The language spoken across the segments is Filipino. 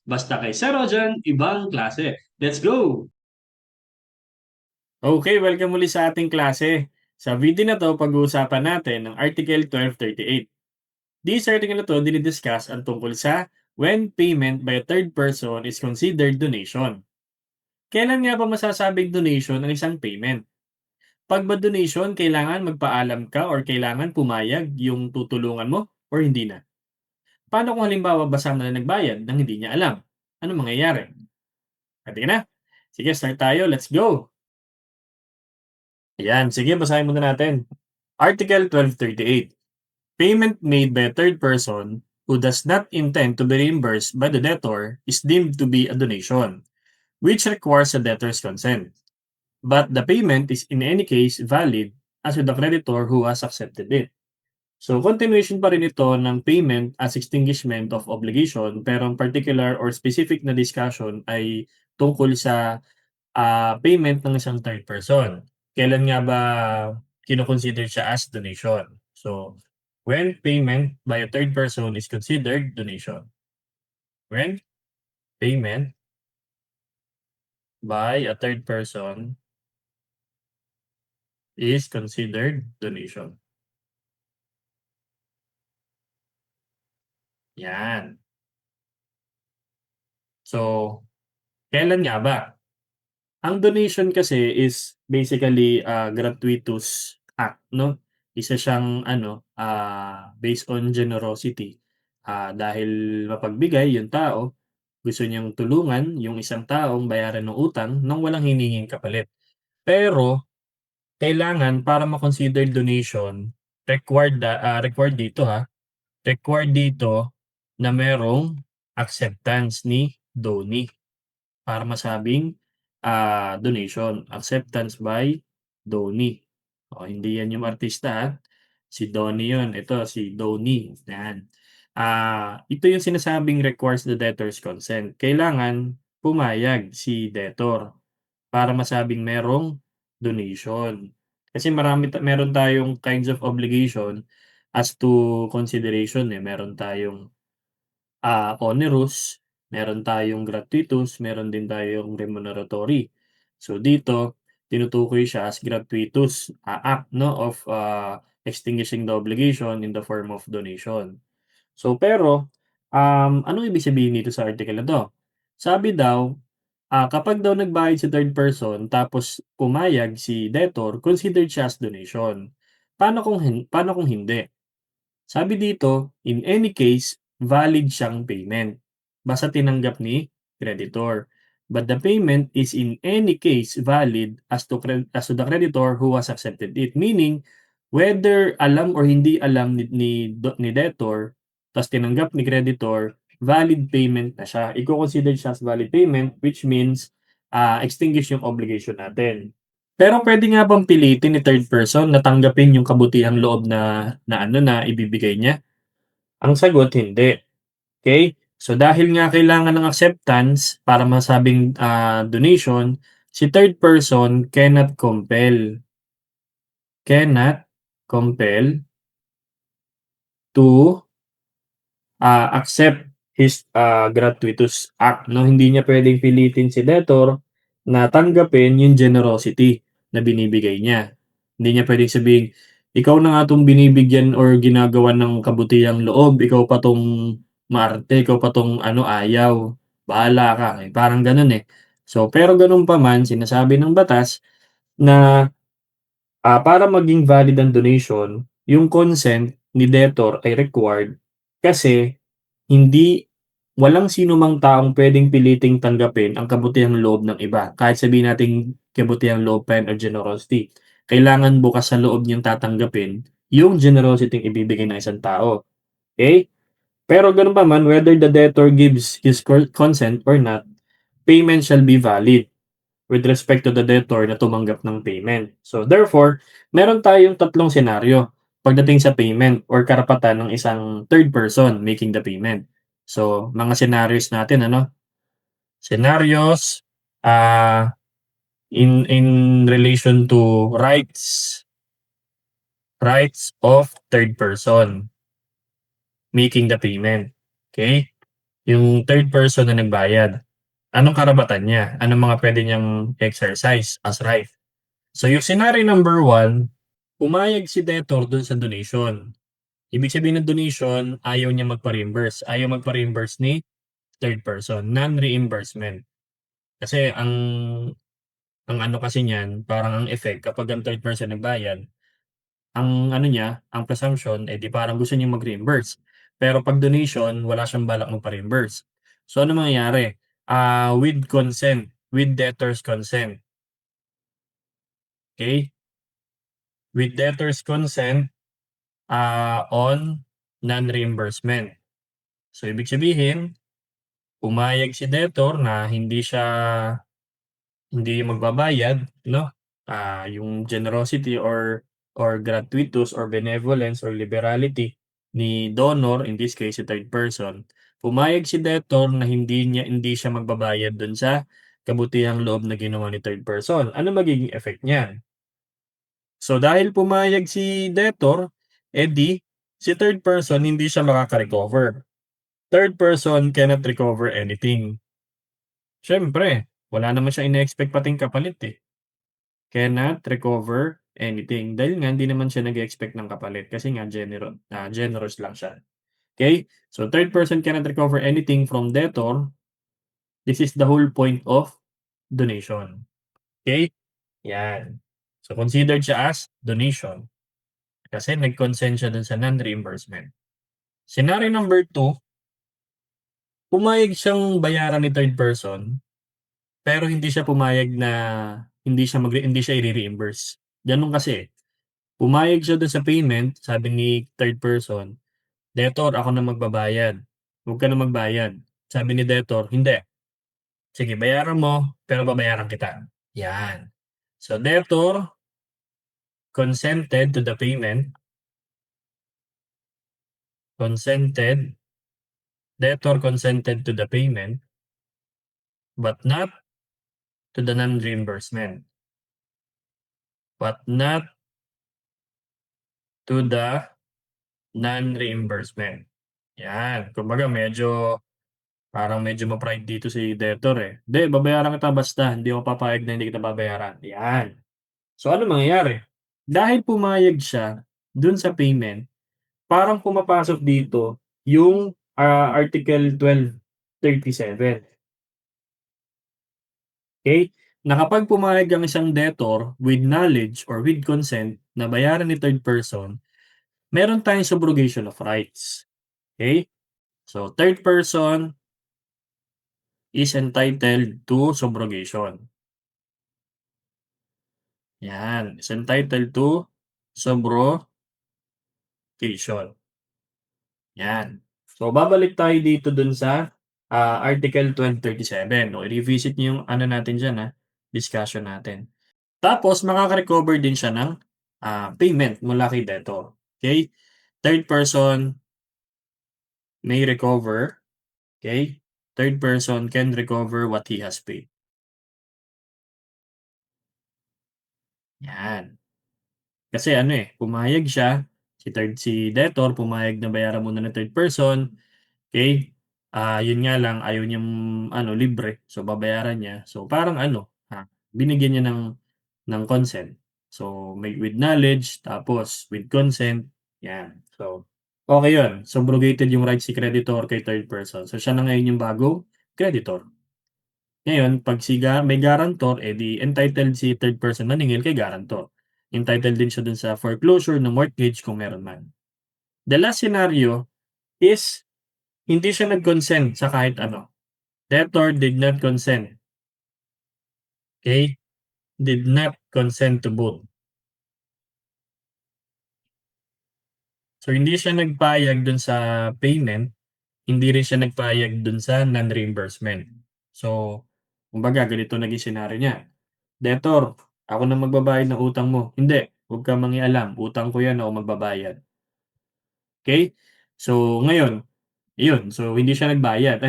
Basta kay Sir Rojan, ibang klase. Let's go! Okay, welcome muli sa ating klase. Sa video na to, pag-uusapan natin ang Article 1238. This article na to, dinidiscuss ang tungkol sa when payment by a third person is considered donation. Kailan nga ba masasabing donation ang isang payment? Pag ba donation, kailangan magpaalam ka or kailangan pumayag yung tutulungan mo or hindi na? Paano kung halimbawa basta na nagbayad nang hindi niya alam? Ano mangyayari? Pwede ka na? Sige, start tayo. Let's go! Ayan, sige, basahin muna natin. Article 1238. Payment made by a third person who does not intend to be reimbursed by the debtor is deemed to be a donation, which requires a debtor's consent. But the payment is in any case valid as with the creditor who has accepted it. So, continuation pa rin ito ng payment as extinguishment of obligation, pero ang particular or specific na discussion ay tungkol sa payment ng isang third person. Kailan nga ba kino-consider siya as donation? So, when payment by a third person is considered donation. When payment by a third person is considered donation. Yan. So, kailan nga ba? Ang donation kasi is basically gratuitous act 'no. Isa siyang ano, based on generosity. Dahil mapagbigay yung tao, gusto niyang tulungan yung isang taong bayaran ng utang nang walang hininging kapalit. Pero kailangan para ma-consider donation, required dito required dito na merong acceptance ni donee. Para masabing, donation, acceptance by donee. Hindi 'yan yung artista, si Donnie 'yun, ito si donee, 'yan. Ito yung sinasabing requires the debtor's consent. Kailangan pumayag si debtor para masabing merong donation. Kasi meron tayong kinds of obligation as to consideration, meron tayong onerous, meron tayong gratuitous, meron din tayong remuneratory. So dito, tinutukoy siya as gratuitous act 'no of extinguishing the obligation in the form of donation. So pero, anong ibig sabihin dito sa article na 'to? Sabi daw, kapag daw nagbayad si third person tapos pumayag si debtor, considered siya as donation. Paano kung hindi? Sabi dito, in any case, valid siyang payment. Basta tinanggap ni creditor. But the payment is in any case valid as to the creditor who has accepted it. Meaning, whether alam or hindi alam ni debtor, tas tinanggap ni creditor, valid payment na siya. Iko-consider siya as valid payment, which means extinguish yung obligation natin. Pero puwede nga bang pilitin ni third person na tanggapin yung kabutihang loob na na ano, na ibibigay niya? Ang sagot, hindi. Okay. So, dahil nga kailangan ng acceptance para masabing, donation, si third person cannot compel to accept his gratuitous act 'no. Hindi niya puwedeng pilitin si debtor na tanggapin yung generosity na binibigay niya. Hindi niya puwedeng sabihing, "Ikaw na nga 'tong binibigyan or ginagawan ng kabutihang loob, ikaw pa 'tong maarte, ikaw pa 'tong ano, ayaw, bahala ka." Parang gano'n, eh. So, pero gano'n pa man sinasabi ng batas na para maging valid ang donation, yung consent ni debtor ay required kasi hindi walang sinumang taong puwedeng piliting tanggapin ang kabutihang loob ng iba, kahit sabihin nating kabutihang loob pa yan or generosity. Kailangan bukas sa loob niyang tatanggapin yung generosity yung ibibigay ng isang tao, okey? Pero gano'n pa man, whether the debtor gives his consent or not, payment shall be valid with respect to the debtor na tumanggap ng payment. So therefore, meron tayong tatlong senaryo pagdating sa payment or karapatan ng isang third person making the payment. So, mga scenarios natin ano, scenarios, ah, in relation to rights of third person making the payment, okay. yung third person na nagbayad. Anong karapatan niya? Anong mga pwede niyang exercise as right? So yung scenario number 1, pumayag si debtor dun sa donation. Ibig sabihin ng donation, ayaw niya magpa-reimburse. Ayaw magpa-reimburse ni third person, non-reimbursement. Kasi ang ano kasi niyan, parang ang effect kapag ang third person nagbayad, ang ano niya, ang presumption, eh di parang gusto niya mag-reimburse. Pero pag donation, wala siyang balak magpa-reimburse. So ano mangyayari? With consent, with debtor's consent. Okay? With debtor's consent on non-reimbursement. So ibig sabihin, pumayag si debtor na hindi magbabayad, no? Yung generosity or gratuitous or benevolence or liberality ni donor, in this case si third person, pumayag si debtor na hindi siya magbabayad dun sa kabutihang loob na ginawa ni third person. Ano magiging effect niyan? So dahil pumayag si debtor, edi si third person hindi siya makaka-recover. Third person cannot recover anything. Siyempre, wala naman siyang ine-expect pating kapalit, eh. Cannot recover anything. Dahil nga hindi naman siya nag-e-expect ng kapalit kasi nga generous lang siya. Okay? So third person cannot recover anything from debtor. This is the whole point of donation. Okay? Yan. So considered siya as donation kasi nag-consent siya dun sa non-reimbursement. Scenario number 2, pumayag siyang bayaran ni third person, pero hindi siya pumayag na hindi siya i-re-reimburse. Gano'n kasi, pumayag siya dun sa payment, sabi ni third person, "Debtor, ako na magbabayad, huwag ka na magbayad." Sabi ni debtor, "Hindi, sige bayaran mo, pero babayaran kita." Yan. So debtor consented to the payment, consented debtor consented to the payment, but not to the non-reimbursement. But not to the non-reimbursement. Yan, kumbaga parang medyo ma-pride dito si debtor, eh. "Hindi, babayaran kita basta, hindi ako papayag na hindi kita babayaran." Yan. So ano mangyayari? Dahil pumayag siya dun sa payment, parang pumapasok dito yung, Article 1237. Okay? Na kapag pumayag ang isang debtor with knowledge or with consent na bayaran ni third person, meron tayong subrogation of rights. Okay? So third person is entitled to subrogation. Yan, is entitled to subrogation. Yan. So babalik tayo dito dun sa, Article 1237 o i-revisit niyo yung ano natin diyan, discussion natin. Tapos makaka-recover din siya ng, payment mula kay debtor. Okay? Third person may recover, okay? Third person can recover what he has paid. Yan. Kasi ano, pumayag siya, si debtor pumayag na bayaran muna ng third person, okay? Yun nga lang ayaw niyang ano, libre, so babayaran niya. So parang ano, binigyan niya ng consent. So may with knowledge, tapos with consent, yan. So okey yun, subrogated yung rights si creditor kay third person. So siya na ngayon yung bagong creditor. Ngayon 'pag may guarantor, entitled si third person maningil kay guarantor. Entitled din siya dun sa foreclosure ng mortgage kung meron man. The last scenario is hindi siya nag-consent sa kahit ano. Debtor did not consent, okey? Did not consent to both. So hindi siya nagpayag dun sa payment, hindi rin siya nagpayag dun sa non-reimbursement. So kumbaga ganito naging senaryo niya, "Debtor, ako na magbabayad ng utang mo." "Hindi, wag kang mangialam, utang ko yan, ako magbabayad." Okey? So ngayon, iyon, so hindi siya payag.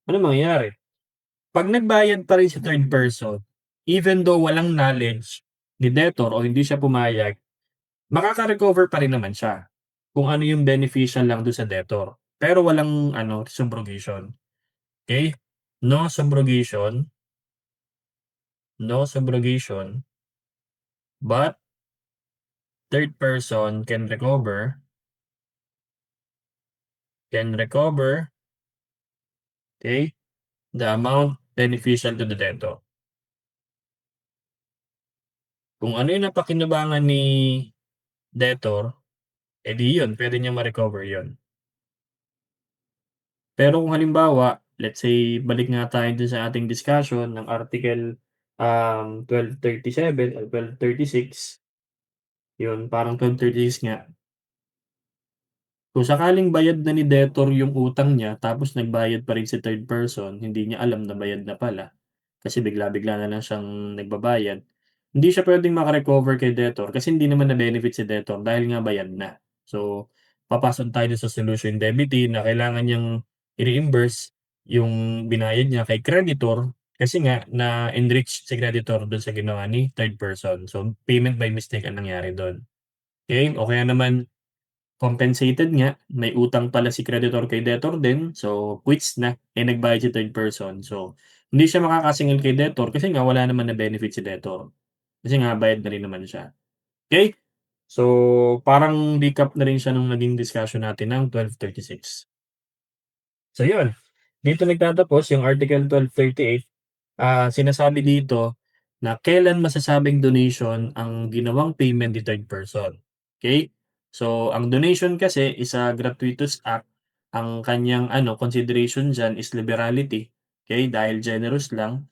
Ano mangyayari? 'Pag nagbayad pa rin si third person, even though walang knowledge ni debtor o hindi siya pumayag, makaka-recover pa rin naman siya, kung ano yung beneficial lang dun sa debtor. pero walang subrogation. Okay? No subrogation, no subrogation, but third person can recover, okay, the amount beneficial to the debtor. Kung ano yung napakinabangan ni debtor, edi yun, pwede niya ma-recover yun. Pero kung halimbawa, let's say, balik nga tayo dun sa ating discussion ng Article 1237 or 1236, yun, parang 1236 nga. Kung sakaling bayad na ni debtor yung utang niya tapos nagbayad pa rin si third person, hindi niya alam na bayad na pala, kasi bigla-bigla na lang siyang nagbabayad, hindi siya puwedeng maka-recover kay debtor kasi hindi naman na-benefit si debtor dahil nga bayad na. So, papasok tayo dun sa solution indemnity na kailangan niyang i-reimburse yung binayad niya kay creditor kasi nga na-enrich si creditor dun sa ginawa ni third person. So, payment by mistake ang nangyari dun. Okay? O kaya naman compensated nga, may utang pala si creditor kay debtor din, so quits na, nagbayad si third person. So, hindi siya makakasingil kay debtor kasi nga wala naman na benefit si debtor. Kasi nga bayad na rin naman siya. Okay. So, parang recap na rin siya nung naging discussion natin ng 1236. So, yun. Dito nagtatapos yung Article 1238. Sinasabi dito na kailan masasabing donation ang ginawang payment ni third person. Okay? So, ang donation kasi is a gratuitous act. Ang kanyang consideration diyan is liberality. Okay? Dahil generous lang.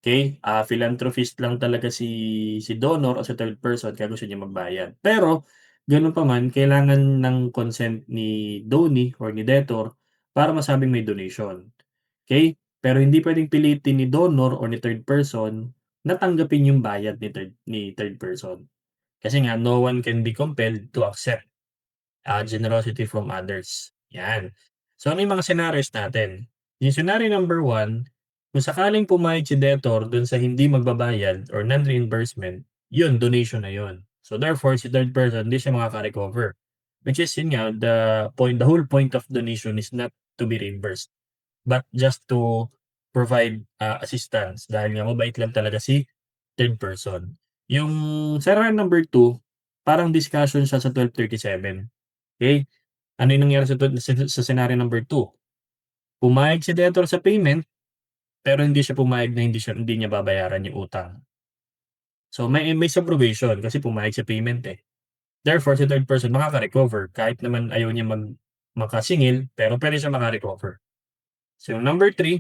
Okay? Philanthropist lang talaga si donor o si third person kaya gusto niya magbayad. Pero, gano'n pa man, kailangan ng consent ni donee or ni debtor para masabing may donation. Okay? Pero hindi puwedeng pilitin ni donor or ni third person na tanggapin yung bayad ni third person. Kasi nga no one can be compelled to accept generosity from others, 'yan. So, ano yung mga scenarios natin? Yung scenario number 1, kung sakaling pumayag si debtor dun sa hindi magbabayad or non-reimbursement, yun donation na yun. So, therefore si third person hindi siya makaka-recover, which is yun nga the whole point of donation is not to be reimbursed, but just to provide assistance dahil nga mabait lang talaga si third person. Yung scenario number 2, parang discussion siya sa 1237. Okay? Ano yung nangyari sa scenario number 2? Pumayag si debtor sa payment, pero hindi siya pumayag na hindi niya babayaran yung utang. So may subrogation kasi pumayag sa payment, eh. Therefore, si third person makaka-recover kahit naman ayaw niya makasingil, pero puwede siya maka-recover. So yung number 3,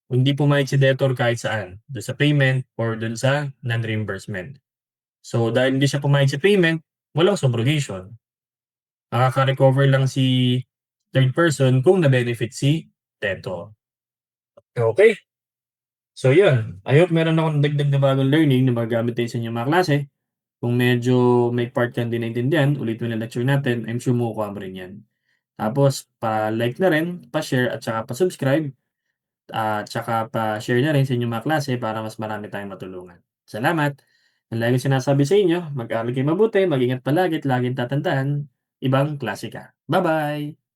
kung hindi pumayag si debtor kahit saan, dun sa payment or dun sa non-reimbursement. So dahil hindi siya pumayag sa payment, walang subrogation. Makaka-recover lang si third person kung na-benefit si debtor. Okay. So yun, I hope meron akong dagdag na bagong learning na magagamit din sa inyong mga klase. Kung medyo may part kang di naintindihan, ulit mo na lecture natin, I'm sure makukuha mo rin yan. Tapos pa-like na rin, pa-share at saka pa-subscribe at saka pa-share na rin sa inyong mga klase para mas marami tayong matulungan. Salamat! Ang laging sinasabi sa inyo, mag-aral kayo mabuti, mag-ingat palagi at laging tatandaan, ibang klase ka. Bye-bye!